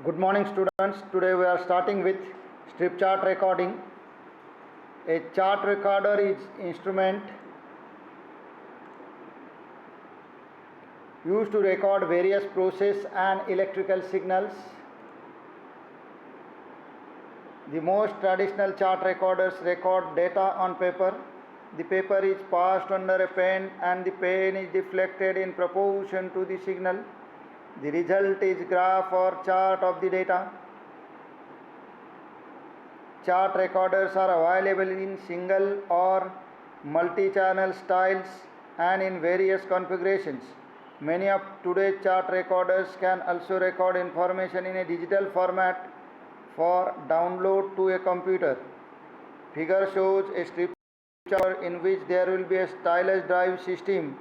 Good morning, students. Today we are starting with strip chart recording. A chart recorder is instrument used to record various process and electrical signals. The most traditional chart recorders record data on paper. The paper is passed under a pen and the pen is deflected in proportion to the signal. The result is graph or chart of the data. Chart recorders are available in single or multi-channel styles and in various configurations. Many of today's chart recorders can also record information in a digital format for download to a computer. Figure shows a strip chart in which there will be a stylus drive system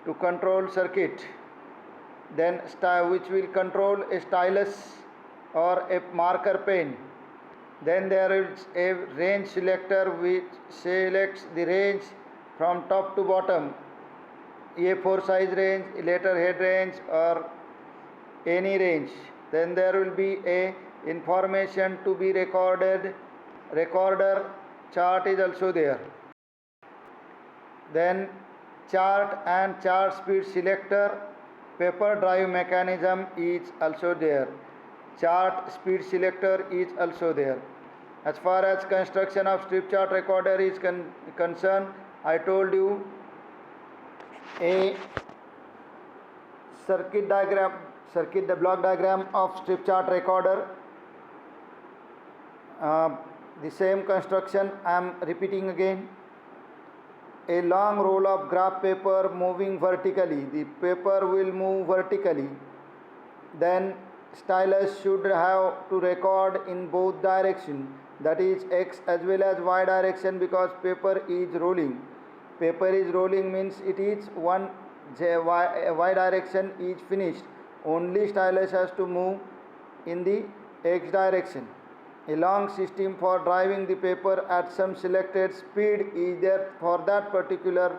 to control circuit, then which will control a stylus or a marker pen. Then there is a range selector which selects the range from top to bottom, A4 size range, letterhead range, or any range. Then there will be a information to be recorded. Recorder chart is also there. Then chart and chart speed selector, paper drive mechanism is also there. Chart speed selector is also there. As far as construction of strip chart recorder is concerned, I told you a the block diagram of strip chart recorder. The same construction I am repeating again. A long roll of graph paper moving vertically. The paper will move vertically. Then stylus should have to record in both directions, that is x as well as y direction, because paper is rolling. Paper is rolling means it is one y direction is finished. Only stylus has to move in the x direction. A long system for driving the paper at some selected speed is there for that particular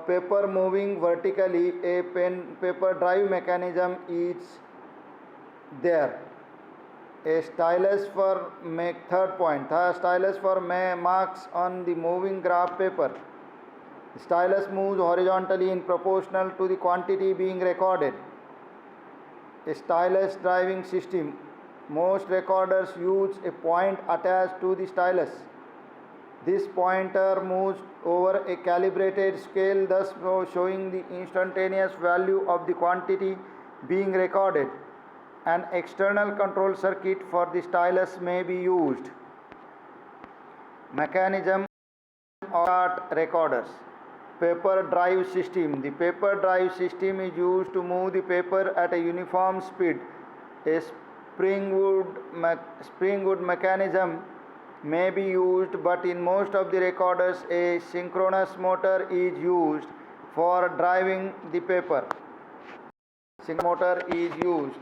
paper moving vertically. A paper drive mechanism is there. A stylus for third point. Stylus for marks on the moving graph paper. The stylus moves horizontally in proportional to the quantity being recorded. A stylus driving system. Most recorders use a point attached to the stylus. This pointer moves over a calibrated scale, thus showing the instantaneous value of the quantity being recorded. An external control circuit for the stylus may be used. Mechanism of chart recorders. Paper drive system. The paper drive system is used to move the paper at a uniform speed. A springwood mechanism may be used, but in most of the recorders a synchronous motor is used for driving the paper. Synchronous motor is used.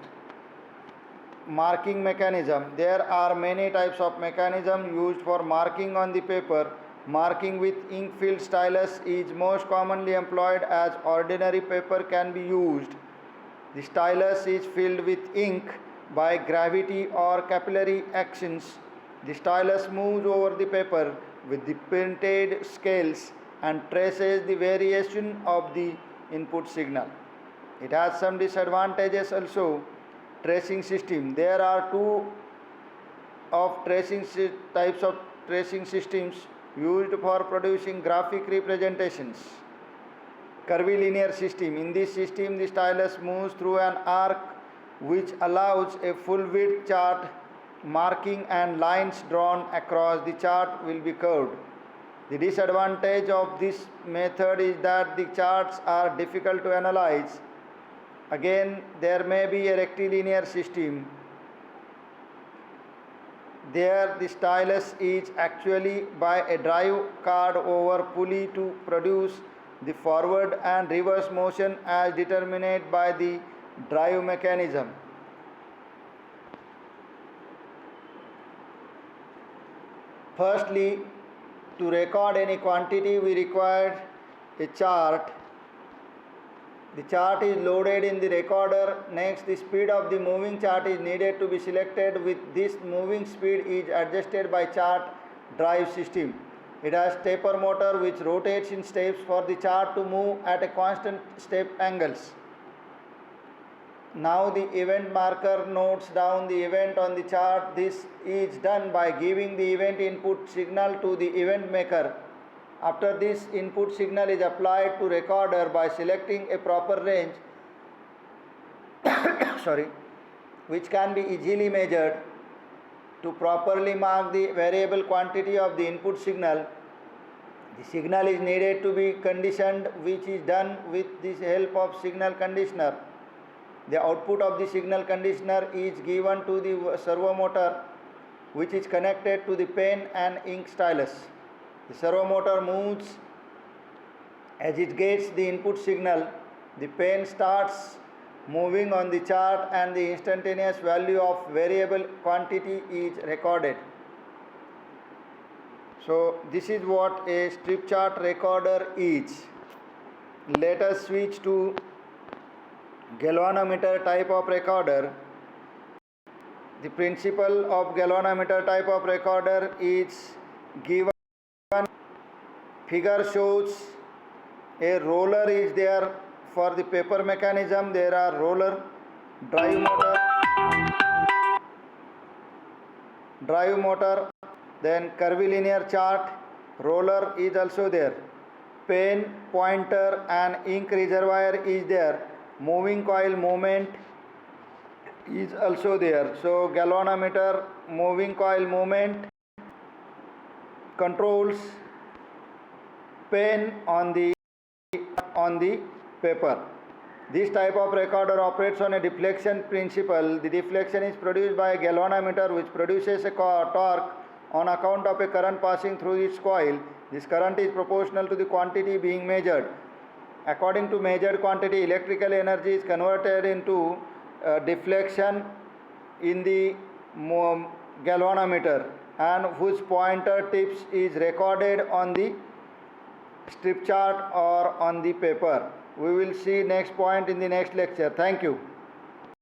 Marking mechanism. There are many types of mechanism used for marking on the paper. Marking with ink-filled stylus is most commonly employed, as ordinary paper can be used. The stylus is filled with ink by gravity or capillary actions. The stylus moves over the paper with the printed scales and traces the variation of the input signal. It has some disadvantages also. Tracing system. There are two types of tracing systems used for producing graphic representations. Curvilinear system. In this system, the stylus moves through an arc which allows a full width chart. Marking and lines drawn across the chart will be curved. The disadvantage of this method is that the charts are difficult to analyze. Again, there may be a rectilinear system. There the stylus is actually by a drive card over pulley to produce the forward and reverse motion as determined by the drive mechanism. Firstly, to record any quantity we require a chart. The chart is loaded in the recorder. Next, the speed of the moving chart is needed to be selected. With this, moving speed is adjusted by chart drive system. It has taper motor which rotates in steps for the chart to move at a constant step angles. Now the event marker notes down the event on the chart. This is done by giving the event input signal to the event maker. After this input signal is applied to recorder by selecting a proper range which can be easily measured. To properly mark the variable quantity of the input signal, the signal is needed to be conditioned, which is done with the help of signal conditioner. The output of the signal conditioner is given to the servo motor, which is connected to the pen and ink stylus. The servo motor moves as it gets the input signal. The pen starts moving on the chart and the instantaneous value of variable quantity is recorded. So this is what a strip chart recorder is. Let us switch to galvanometer type of recorder. The principle of galvanometer type of recorder is given. Figure shows a roller is there for the paper mechanism. There are roller, drive motor, then curvilinear chart, roller is also there, pen, pointer and ink reservoir is there, moving coil movement is also there. So galvanometer moving coil movement controls pen on the paper. This type of recorder operates on a deflection principle. The deflection is produced by a galvanometer which produces a torque on account of a current passing through its coil. This current is proportional to the quantity being measured. According to measured quantity, electrical energy is converted into deflection in the galvanometer, and whose pointer tips is recorded on the strip chart or on the paper. We will see next point in the next lecture. Thank you.